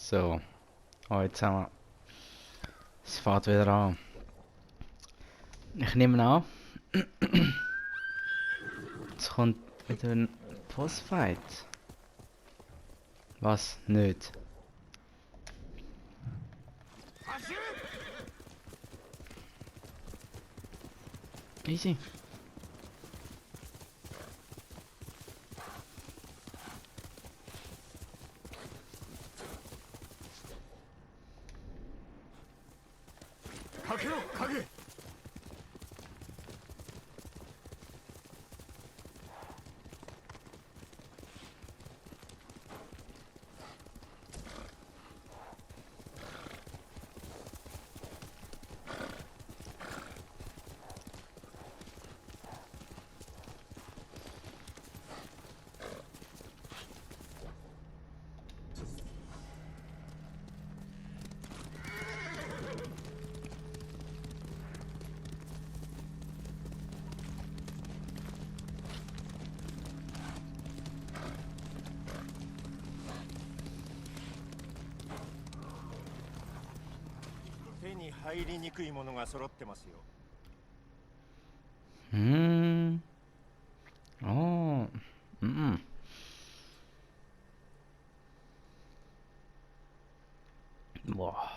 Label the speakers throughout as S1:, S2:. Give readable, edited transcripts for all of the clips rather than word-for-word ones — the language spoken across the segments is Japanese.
S1: So, hallo zusammen. Es fährt wieder an. Ich nehme an, es kommt wieder ein Bossfight. Was? Nicht? Easy. Hm. Oh. Mhm. Boah.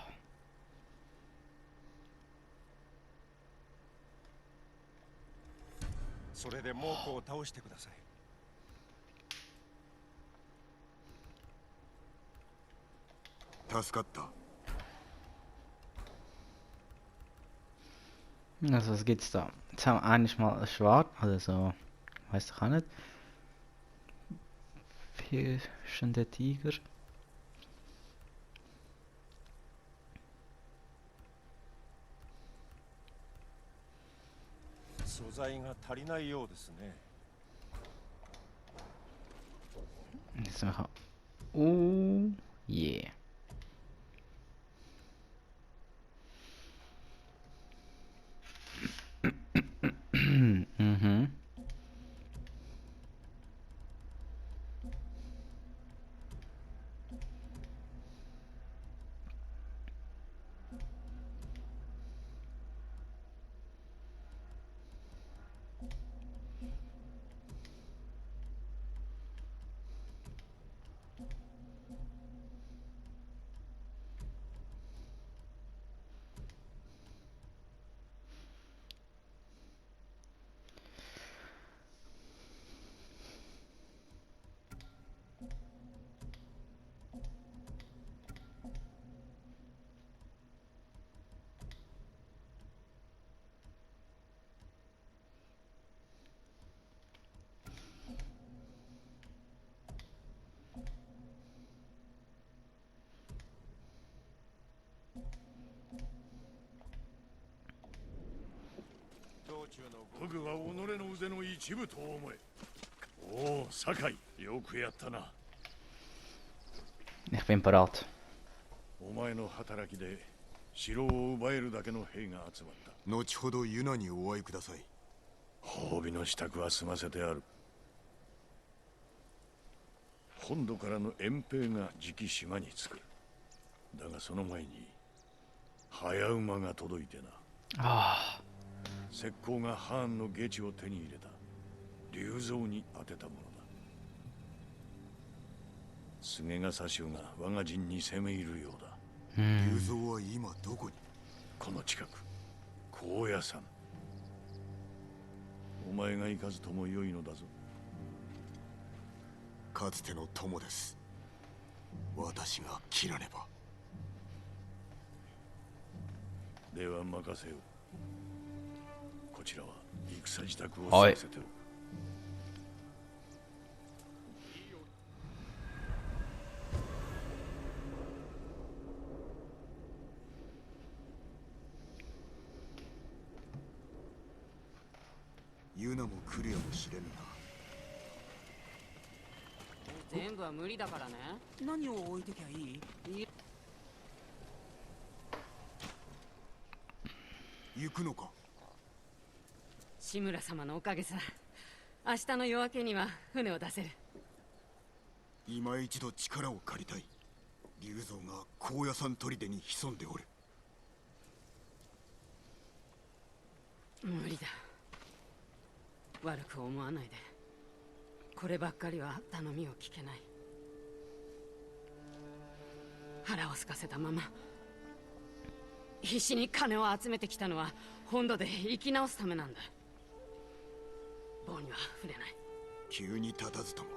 S1: Also was gibt's da? Jetzt haben wir eigentlich mal ein Schwert, also so, weiß ich auch nicht. Fischende Tiger.
S2: 素材が足りないようですね。
S1: Jetzt machen wir. Oh, yeah. Mhm.
S3: 僕は己の腕の一部と思え。おお、酒井、よくやったな。
S1: Ich bin parat.
S3: お前の働きで城を奪えるだけの兵が集まった。
S4: 後ほどユナにお会いください。
S3: 褒美の支度は済ませてある。本土からの遠兵が次期島に着く。だがその前に早馬が届いてな。
S1: ああ。
S3: 石膏がハーンの下地を手に入れた。竜蔵に当てたものだ。菅笠衆が我が陣に攻め入るようだ。
S4: 竜蔵は今どこに？
S3: この近く、高野山。お前が行かずともよいのだぞ。
S4: かつての友です。私が切らねば。
S3: では任せよう。こちらは戦支度をさせておく。
S4: ユナも来るやもしれぬな。
S5: 全部は無理だからね。
S6: 何を置いてきゃいい？
S4: 行くのか？
S5: 志村様のおかげさ。明日の夜明けには船を出せる。
S4: 今一度力を借りたい。竜竜蔵が高野山砦に潜んでおる。
S5: 無理だ。悪く思わないで。こればっかりは頼みを聞けない。腹を空かせたまま必死に金を集めてきたのは本土で生き直すためなんだ。棒には触れない。
S4: 急に立たずとも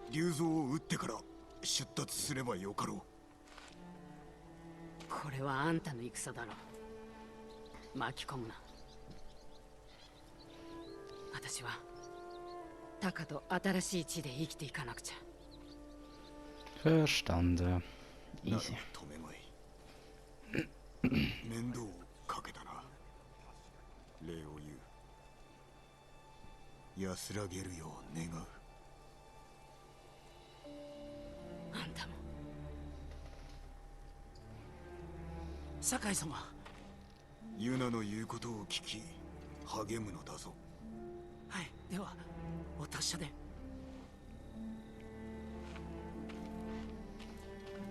S4: 竜蔵を撃ってから出立すればよかろう。
S5: これはあんたの戦だろう。巻き込むな。私はタカと新しい地で生きていかなくちゃ。
S1: Verstanden.
S4: なら
S1: Easy.
S4: 止めまい。面倒をかけたな。礼を言う。安らげるよう願う。
S5: あんたも。
S6: 酒井様。
S4: ユナの言うことを聞き励むのだぞ。
S6: はい、ではお達者で。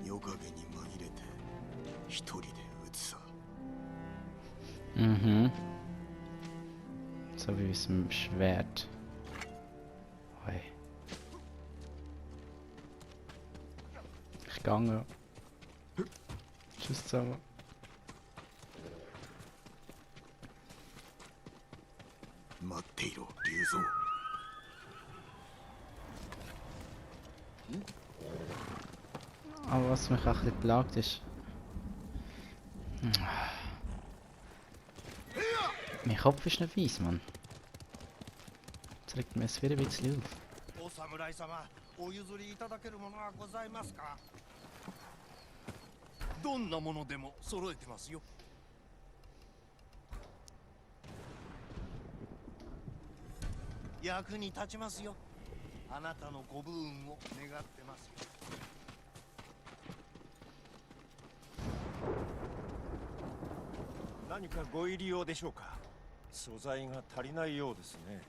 S4: 夜影に紛れて一人で撃つさ。
S1: Mhm. So wie es im Schwert. Hoi. Ich gange. Tschüss zusammen.
S4: 待っていろ、竜蔵。
S1: Aber was mich auch ein bisschen plagt ist... Mein Kopf ist nicht weiss, Mann. Jetzt regt mir es wieder ein bisschen auf.
S2: お侍様、お譲りいただけるものはございますか？どんなものでも揃えてますよ。役に立ちますよ。あなたのご武運を願ってますよ。何かご入り用でしょうか？素材が足りないようですね。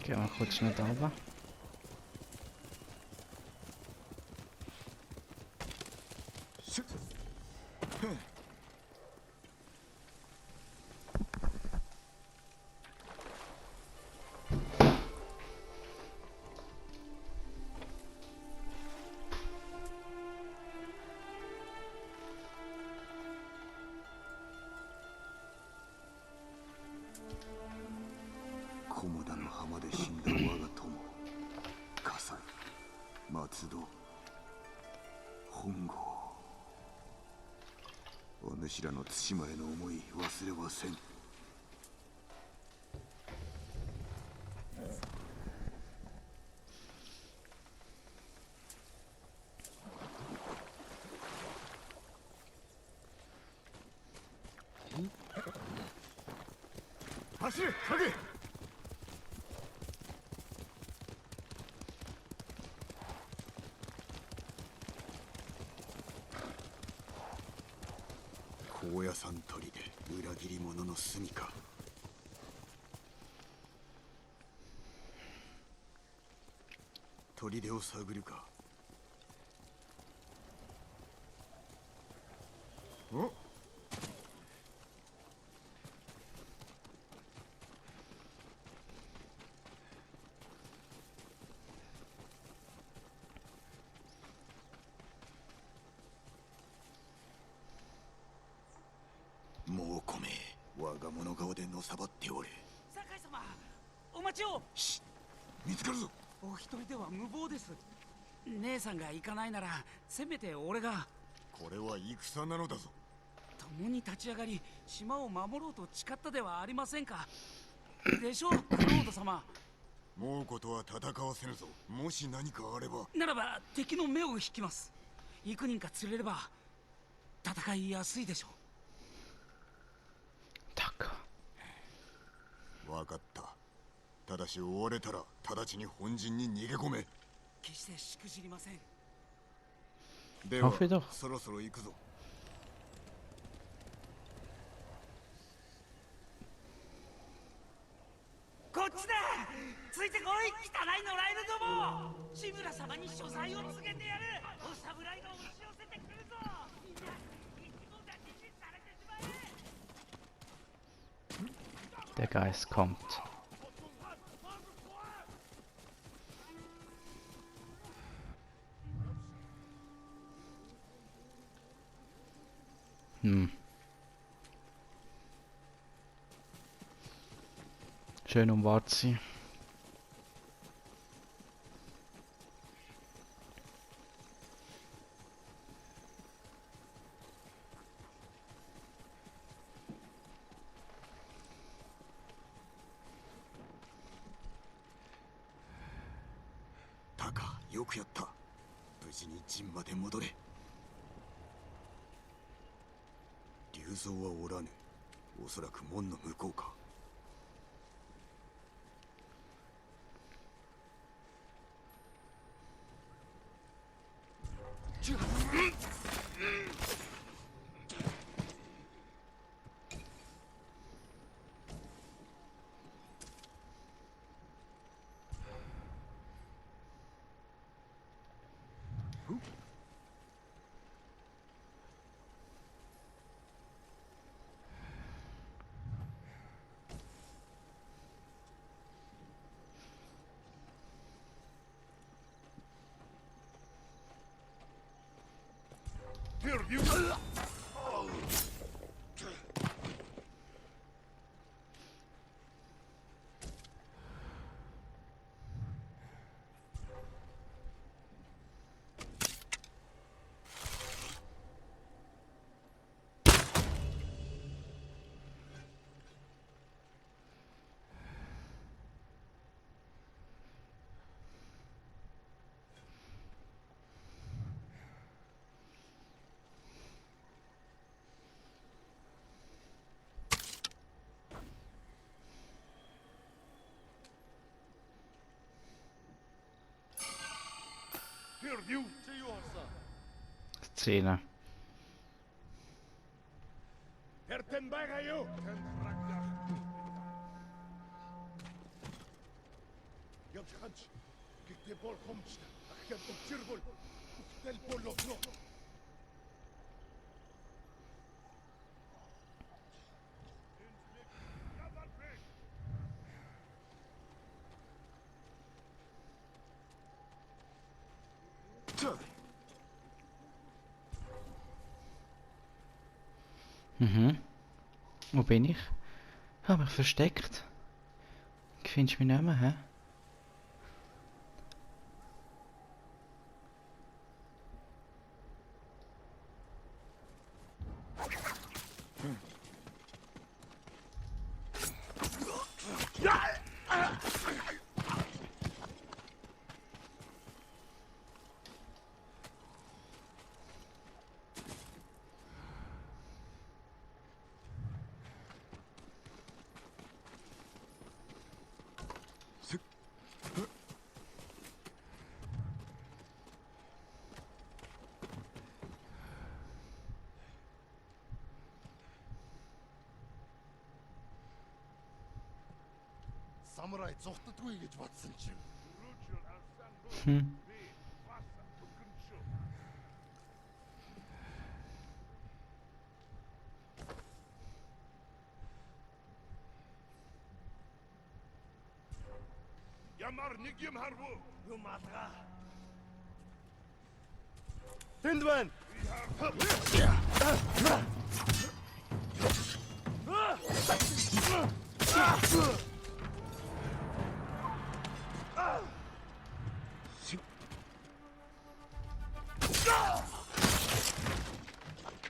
S1: Gehen wir kurz schnell da runter.
S4: 菰田の浜で死んだ我が友、葛西、松戸、本郷。お主らの対馬への思い忘れはせん。走れ、影。高野山砦、裏切り者の住みか。砦を探るか。お。さばっておれ。
S6: 酒井様、お待ちを。
S4: 見つかるぞ。
S6: お一人では無謀です。姉さんが行かないならせめて俺が。
S4: これは戦なのだぞ。
S6: 共に立ち上がり島を守ろうと誓ったではありませんか。でしょう、クロード様。
S4: 猛虎とは戦わせぬぞ。もし何かあれば。
S6: ならば敵の目を引きます。幾人か連れれば戦いやすいでしょ
S1: たか。
S4: 分かった。ただし追われたら直ちに本陣に逃げ込め。
S6: 決してしくじりません。
S4: では
S1: アフェだ
S4: そろそろ行くぞ。
S6: こっちだ。ついてこい、汚い野良犬ども。志村様に所在を告げてやる。お侍が押し寄せてくるぞ。みんな一網打尽にされてしまえ。
S1: Der Geist kommt. Schön umwart sie.
S4: タカ、よくやった。無事に陣まで戻れ。竜蔵はおらぬ。おそらく門の向こうか。
S1: Szene. Wo bin ich? Ich habe mich versteckt. Findest du mich nicht mehr, hä?
S2: Самурай зогтдгүй гэж бодсон чинь. Ямар нэг юм харвуу? Юм алгаа. Тэнд байна.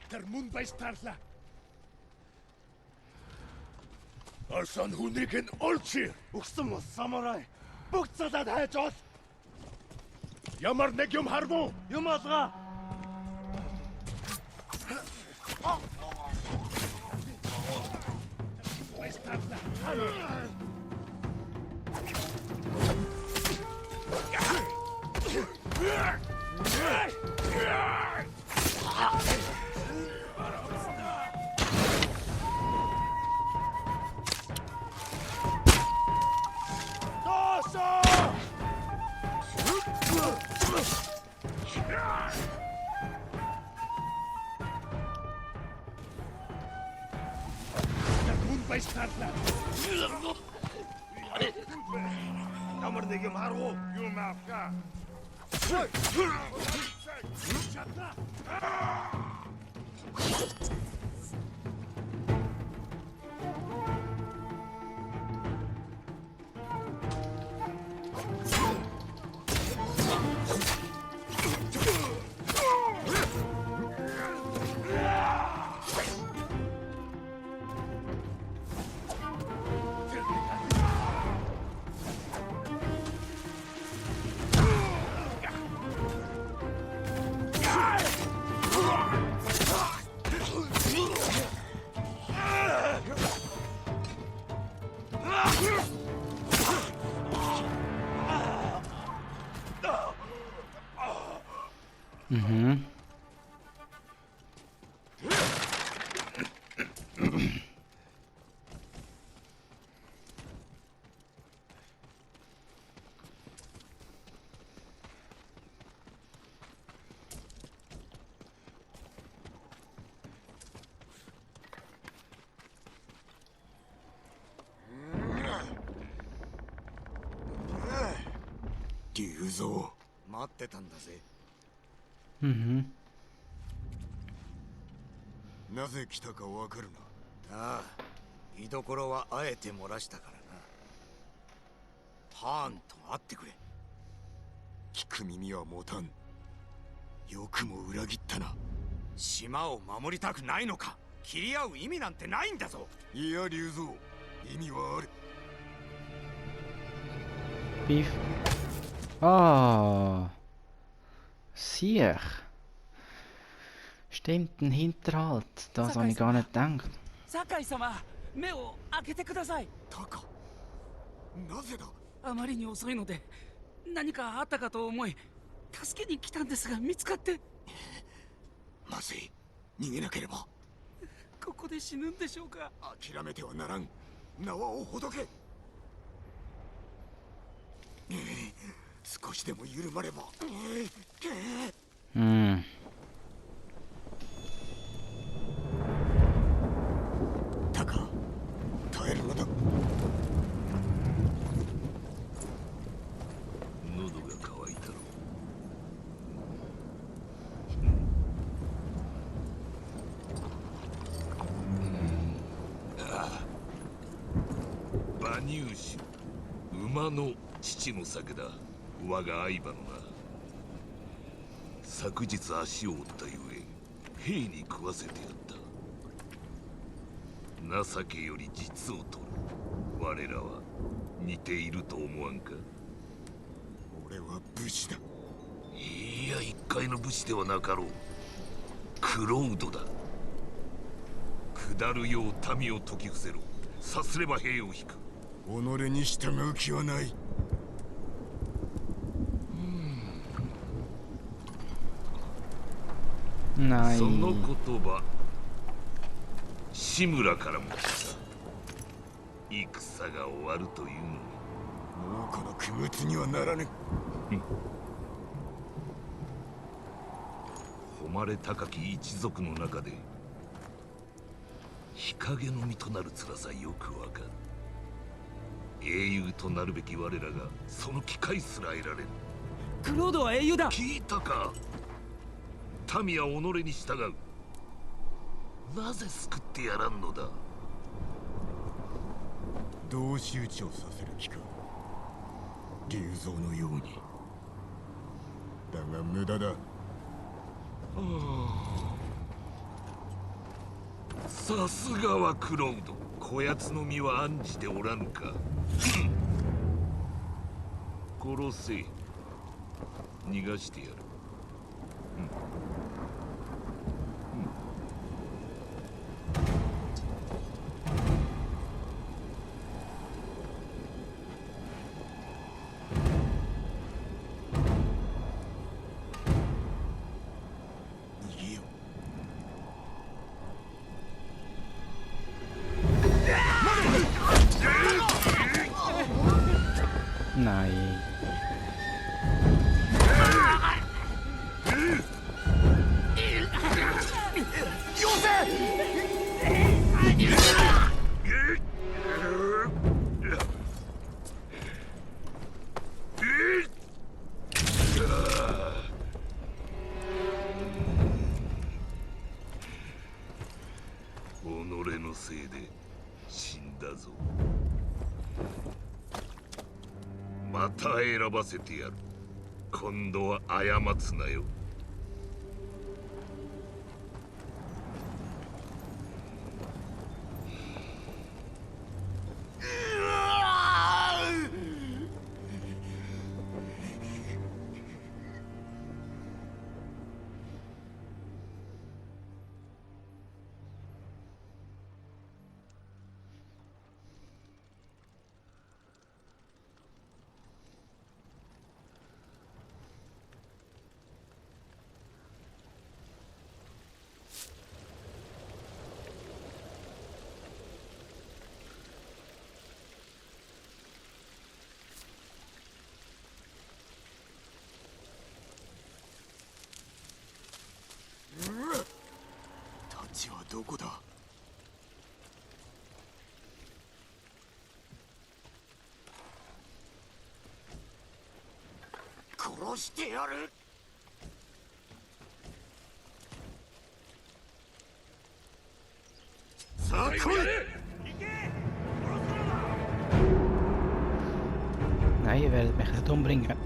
S3: Der mun bij startla. Arsan hunriken olchi.
S2: Өгсөн мөс самурай. Бүгд хайж ол.
S3: Ямар нэг юм хармуу?
S2: Юм алгаа.
S3: Ямар нэг юм харуу? Юм авка.
S1: Mhm.
S4: 龍蔵、
S2: 待ってたんだぜ。
S1: Mhm.
S4: なぜ来たかわかるな。
S2: ああ、居所はあえて漏らしたからな。ハーンと会ってくれ。
S4: 聞く耳は持たん。よくも裏切ったな。
S2: 島を守りたくないのか。切り合う意味なんてないんだぞ。
S4: いや龍蔵、意味はある。
S1: Beef. Ah. Siech. Stimmt, ein Hinterhalt. Das habe ich gar nicht gedacht.
S6: 酒井様、目を開けてください。
S4: タカ、なぜだ。
S6: あまりに遅いので何かあったかと思い助けに来たんですが見つかって。
S4: まずい、逃げなければ。
S6: ここで死ぬんでしょうか。
S4: 諦めてはならん。縄をほどけ。少しでも緩まれば。
S1: Hm.
S4: タカ、耐えるのだ。
S3: 喉が渇いたろ。馬乳酒、馬の父の酒だ。我が相場のな。昨日足を折ったゆえ兵に食わせてやった。情けより実を取る。我らは似ていると思わんか。
S4: 俺は武士だ。
S3: いや、一介の武士ではなかろう。クロウドだ。下るよう民を説き伏せろ。さすれば兵を引く。
S4: 己に従う気はない。
S1: ない。
S3: その言葉、志村からも来た。戦が終わるというのに。
S4: もうこの区別にはならぬ。
S3: 誉れ高き一族の中で日陰の身となる辛さよくわかる。英雄となるべき我らがその機会すら得られる。
S6: クロードは英雄だ。
S3: 聞いたか。民は己に従う。なぜ救ってやらんのだ。
S4: 同士討ちをさせる気か。竜蔵のように。だが無駄だ。
S3: さすがはクロウド。こやつの身は案じておらぬか。殺せ。逃がしてやる。
S4: 逃げよ
S1: ない。
S3: 己のせいで死んだぞ。また選ばせてやる。今度は過つなよ。
S4: タッチはどこだ。
S2: 殺してやる。
S3: さあ来い。
S1: Nee, je werdet mij gaat ombrengen.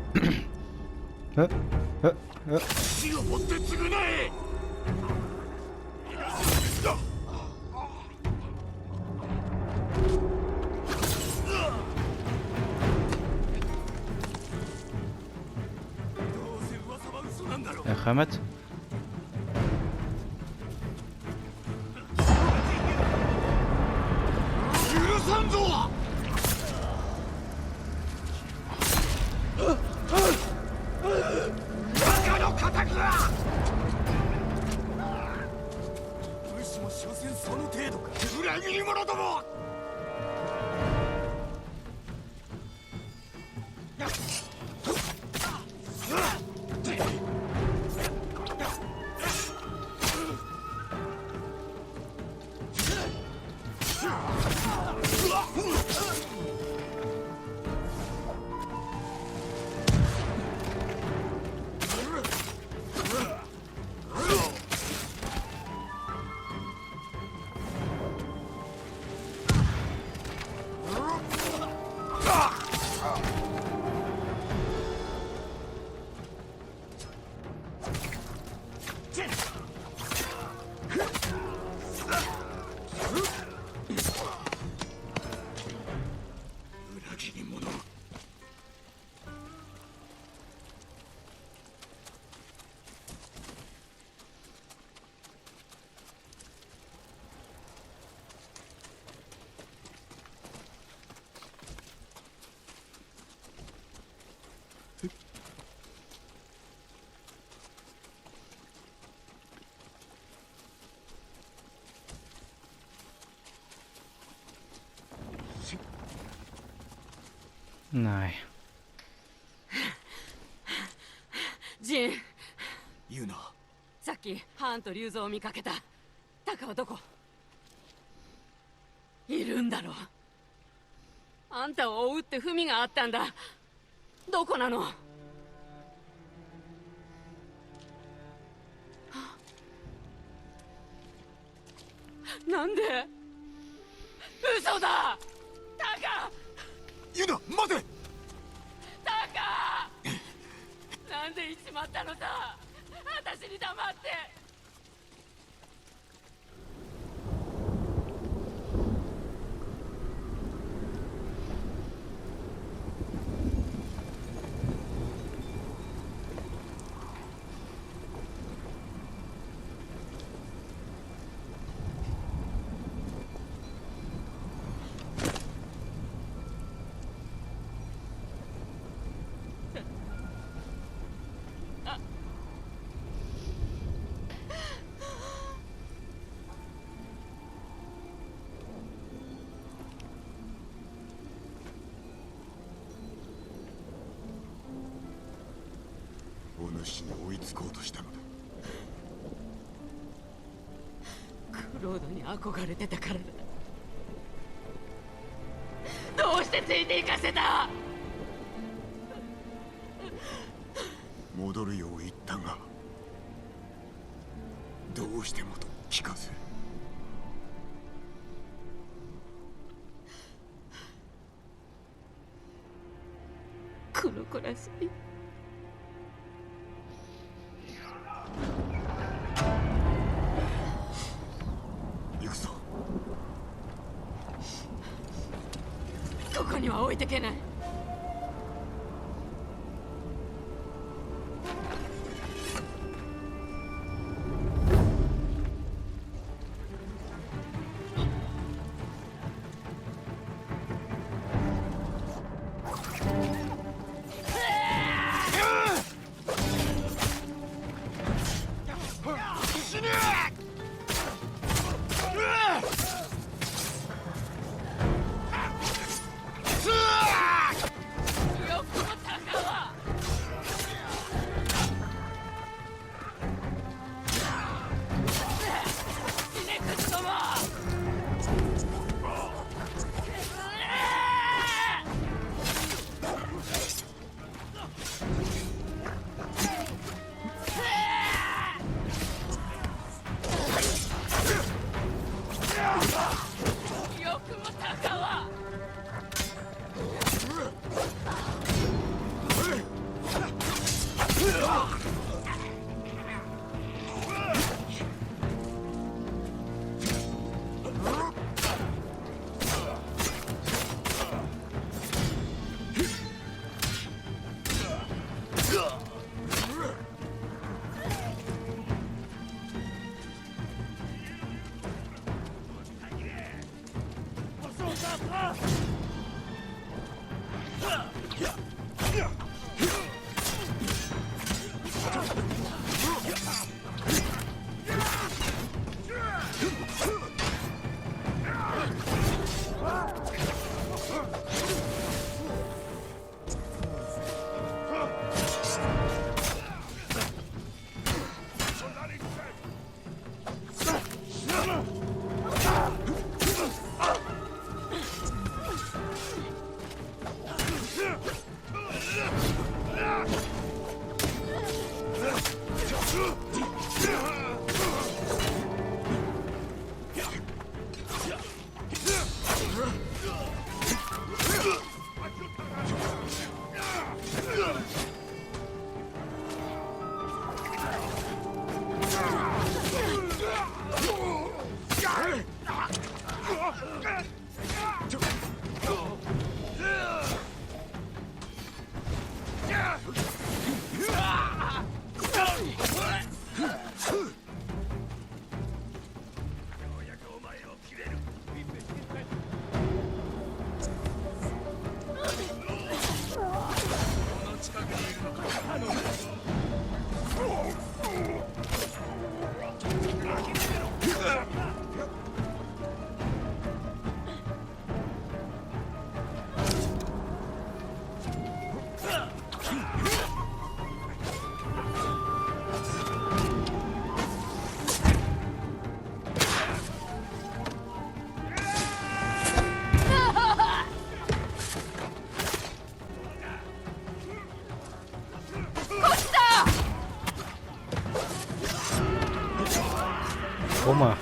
S1: Huh? Huh? Huh?
S3: 死をもって償え。どうせ噂は嘘なんだろう。
S1: Gammet.
S3: 許さんぞ。バカの敵だ。
S4: 武士も所詮その程度か。
S3: 裏切り者ども。裏切り者。
S1: Nee.
S5: ジン、
S4: ユナ。
S5: さっきハーンと竜蔵を見かけた。タカはどこ？いるんだろう。あんたを追うって文があったんだ。どこなの？なんで？嘘だ！
S4: ユダ、待て。
S5: タカなんで行っちまったのさ。私に黙って。
S4: お主に追いつこうとしたのだ。
S5: クロードに憧れてたからだ。どうしてついて行かせた。
S4: 戻るよう言ったが、どうしてもと聞かせ。
S5: この子らしい。
S4: 行くぞ。
S5: ここには置いてけない。
S1: Toma.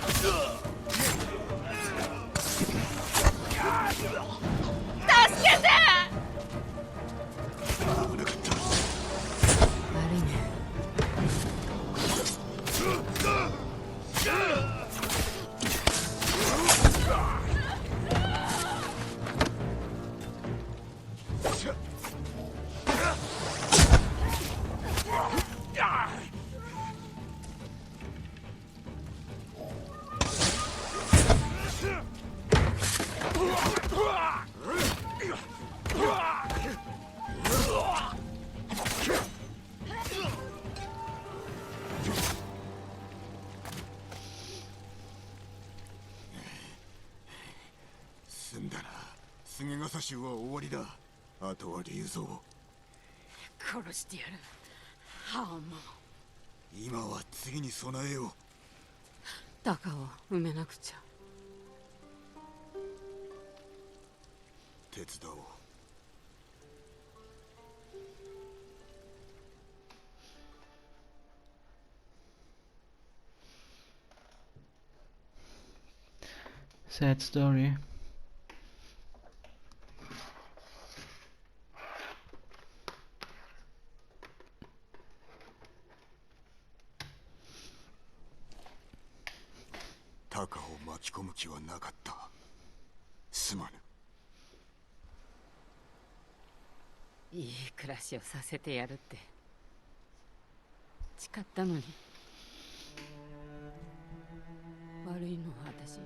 S4: 済んだな。菅笠衆は終わりだ。あとは竜蔵。
S5: 殺してやる。ハーモン。
S4: 今は次に備えよう。
S5: 鷹を埋めなくちゃ。
S4: 手伝おう。
S1: Sad story.
S4: タカを巻き込む気はなかった。すまぬ。
S5: いい暮らしをさせてやるって誓ったのに。悪いのは私、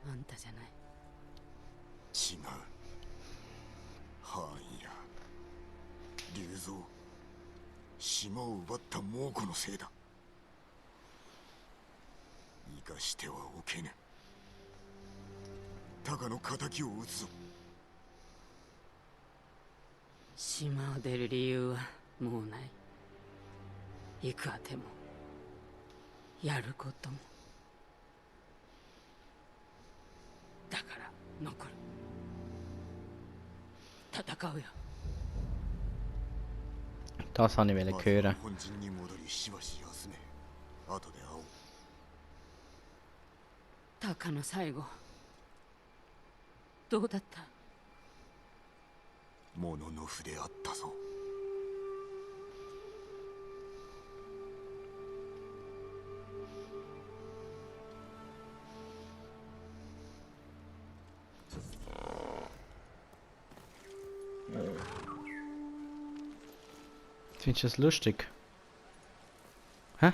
S5: あんたじゃない。
S4: 違う。ハーンや竜蔵、島を奪った猛虎のせいだ。生かしてはおけぬ。タカの敵を討つぞ。
S5: 島を出る理由はもうない。行くあてもやることも。だから残る。戦うよ。
S1: Taas han ville
S4: まず
S1: köra.
S4: は本陣に戻りしばし休め。後で会おう。
S5: タカの最後どうだった？
S4: もののふであったぞ。
S1: Findest du das lustig? Hä?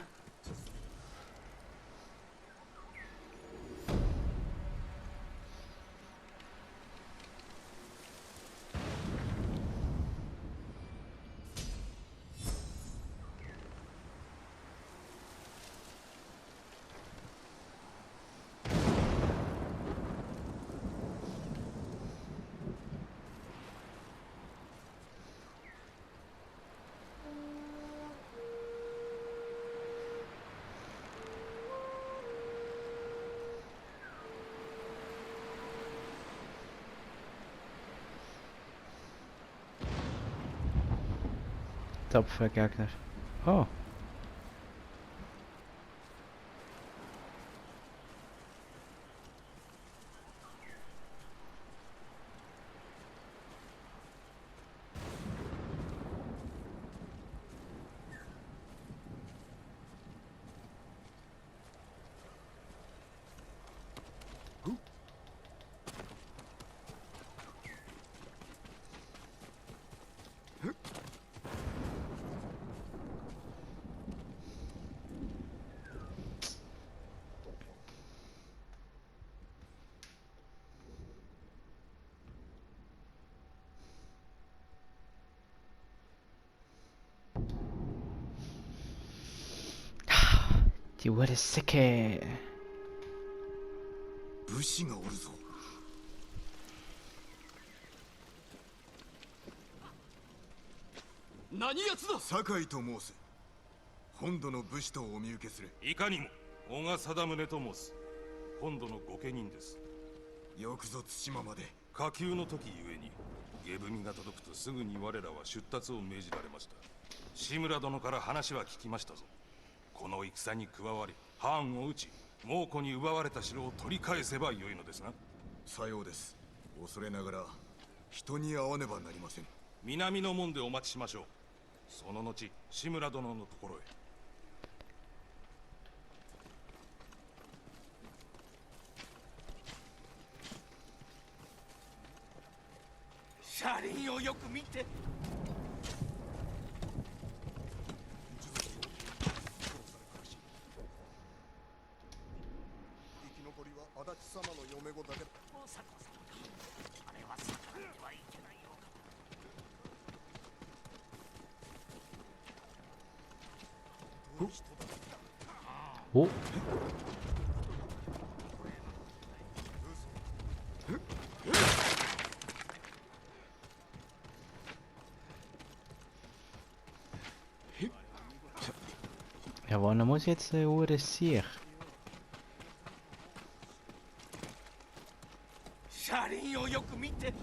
S1: Tapfer Gegner. Oh. Die Uhr Säcke.
S4: 武士がおるぞ。
S3: 何奴だ。
S4: 酒井と申す。本土の武士とお見受けする。
S3: いかにも小賀貞宗と申す。本土の御家人です。
S4: よくぞ対馬まで。
S3: 下級の時ゆえに下文が届くとすぐに我らは出立を命じられました。志村殿から話は聞きましたぞ。この戦に加わりハーンを討ち猛虎に奪われた城を取り返せばよいのですな。
S4: さようです。恐れながら人に会わねばなりません。
S3: 南の門でお待ちしましょう。その後志村殿のところへ。
S6: 車輪輪をよく見て。
S4: 生き残りは足立様の嫁子だけだ。
S2: 大迫様か。あれは逆らってはいけないのか。
S1: お、ja, wann muss ich jetzt eine Uhr sicher?
S6: 車輪をよく見て。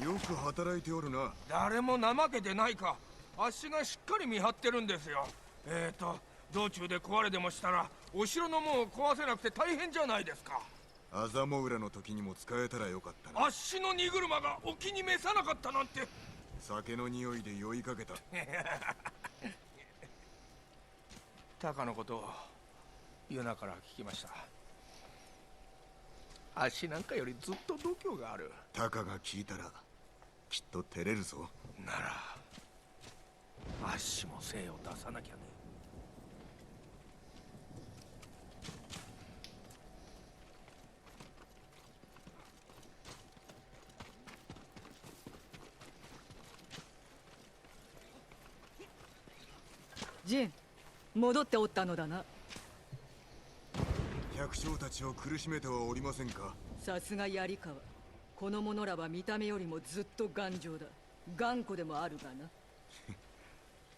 S4: よく働いておるな。
S6: 誰も怠けてないか。あっしがしっかり見張ってるんですよ。道中で壊れでもしたらお城の門を壊せなくて大変じゃないですか。
S4: アザモウラの時にも使えたらよかったな。
S6: あっしの荷車がお気に召さなかったなんて。
S4: 酒の匂いで酔いかけた。
S6: タカのことをユナから聞きました。あっしなんかよりずっと度胸がある。
S4: タカが聞いたらきっと照れるぞ。
S6: ならあっしも精を出さなきゃね。
S7: ジン、戻っておったのだな。
S4: 百姓たちを苦しめてはおりませんか。
S7: さすが槍川。この者らは見た目よりもずっと頑丈だ。頑固でもあるがな。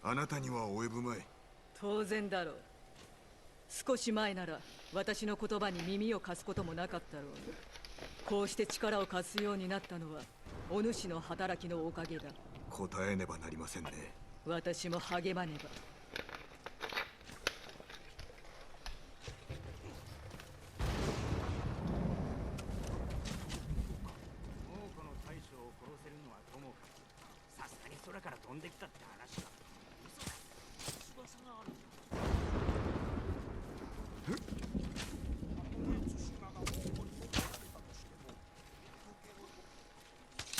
S4: あなたには及ぶまい。
S7: 当然だろう。少し前なら私の言葉に耳を貸すこともなかったろう。こうして力を貸すようになったのはお主の働きのおかげだ。
S4: 答えねばなりませんね。
S7: 私も励まねば。
S2: 猛虎の大将を殺せるのはともかく、さすがに空から飛んできたって話だ。嘘だ。翼がある。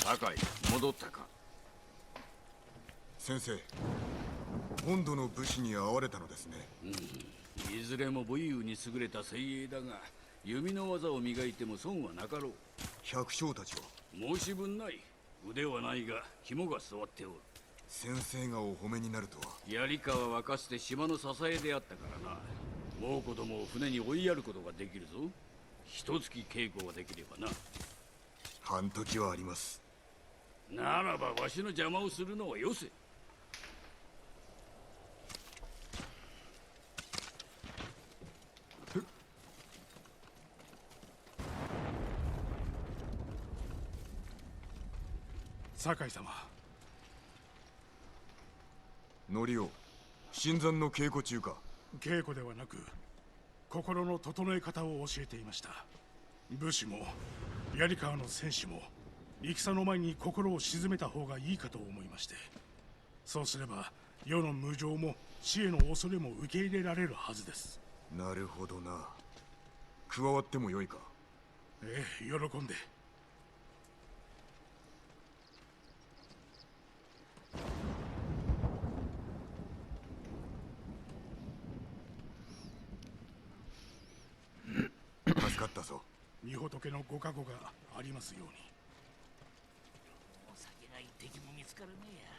S3: 酒井、戻ったか。
S4: 先生、本土の武士に会われたのですね。
S8: いずれも武勇に優れた精鋭だが、弓の技を磨いても損はなかろう。
S4: 百姓たちは
S8: 申し分ない。腕はないが肝が据わっておる。
S4: 先生がお褒めになるとは。
S8: 槍川はかつて島の支えであったからな。猛虎どもを船に追いやることができるぞ。一月稽古ができればな。
S4: 半時はあります。
S8: ならばわしの邪魔をするのはよせ。
S9: 酒井様。
S4: ノリオ、新参の稽古中か。
S9: 稽古ではなく心の整え方を教えていました。武士も槍川の戦士も戦の前に心を鎮めた方がいいかと思いまして。そうすれば世の無常も死への恐れも受け入れられるはずです。
S4: なるほどな。加わってもよいか。
S9: ええ、喜んで。
S4: 助かったぞ。
S9: 御仏のご加護がありますように。
S2: お酒が一滴も見つからねえや。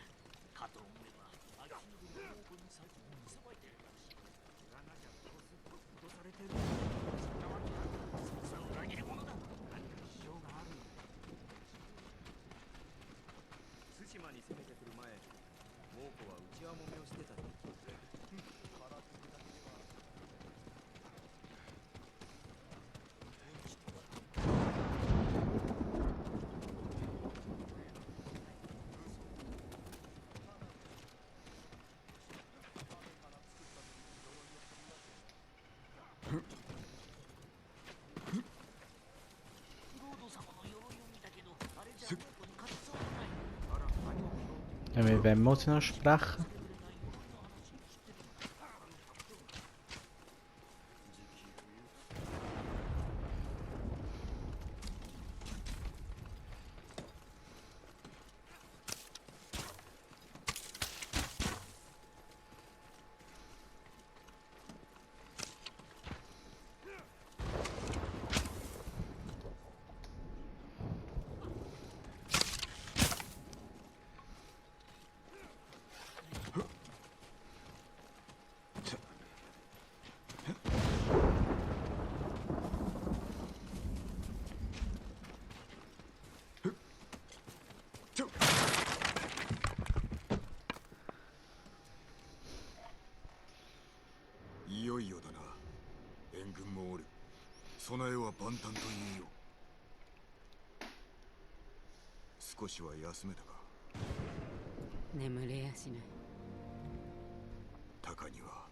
S2: かと思えばあっちの分の方向に先にさばいてるらしい。裏なきゃ殺すと脅されてる。そんなわけある。そいつは裏切り者だ。何か事情がある。
S10: 対馬に攻めてくる前、猛虎は内輪もめをしてたと聞いて。
S2: ロード様の鎧を見たけど、あれじゃ猛虎に勝てそうもない。
S1: Ja, mit wem muss ich noch sprechen?
S4: 備えは万端と言えよ。少しは休めたか。
S5: 眠れやしない。
S4: タカには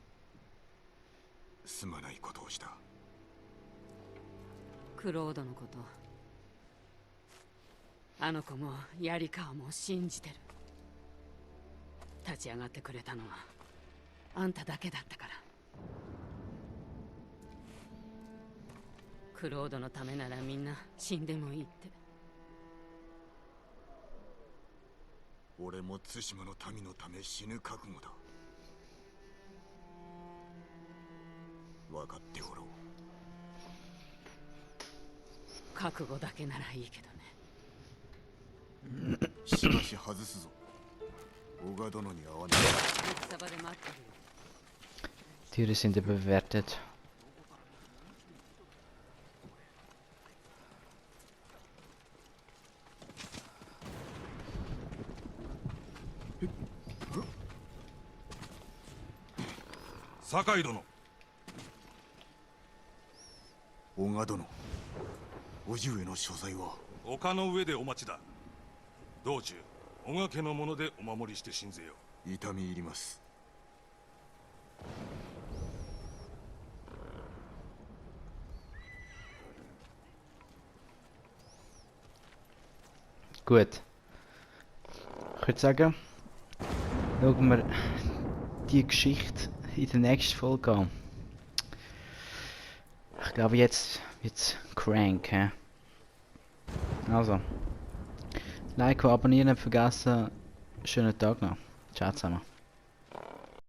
S4: すまないことをした。
S5: クロードのこと、あの子も槍川も信じてる。立ち上がってくれたのはあんただけだったから。クロードのためならみんな死んでもいいって。
S4: 俺も対馬の民のため死ぬ覚悟だ。分かっておろう。
S5: 覚悟だけならいいけどね。
S4: しばし外すぞ。小川殿に会わない。
S5: 戦場で待ってるよ。
S1: Tiere sind überbewertet.
S3: Sakai殿。
S4: 小川殿、叔父上の所在は。
S3: 丘の上でお待ちだ。道中小川家のものでお守りして信ぜよ。
S4: 痛み入ります。
S1: Gut. Ich würde sagen, schauen wir die Geschichte in der nächsten Folge an. Ich glaube, jetzt wird's crank. He? Also, Like und abonnieren nicht vergessen. Schönen Tag noch. Ciao zusammen.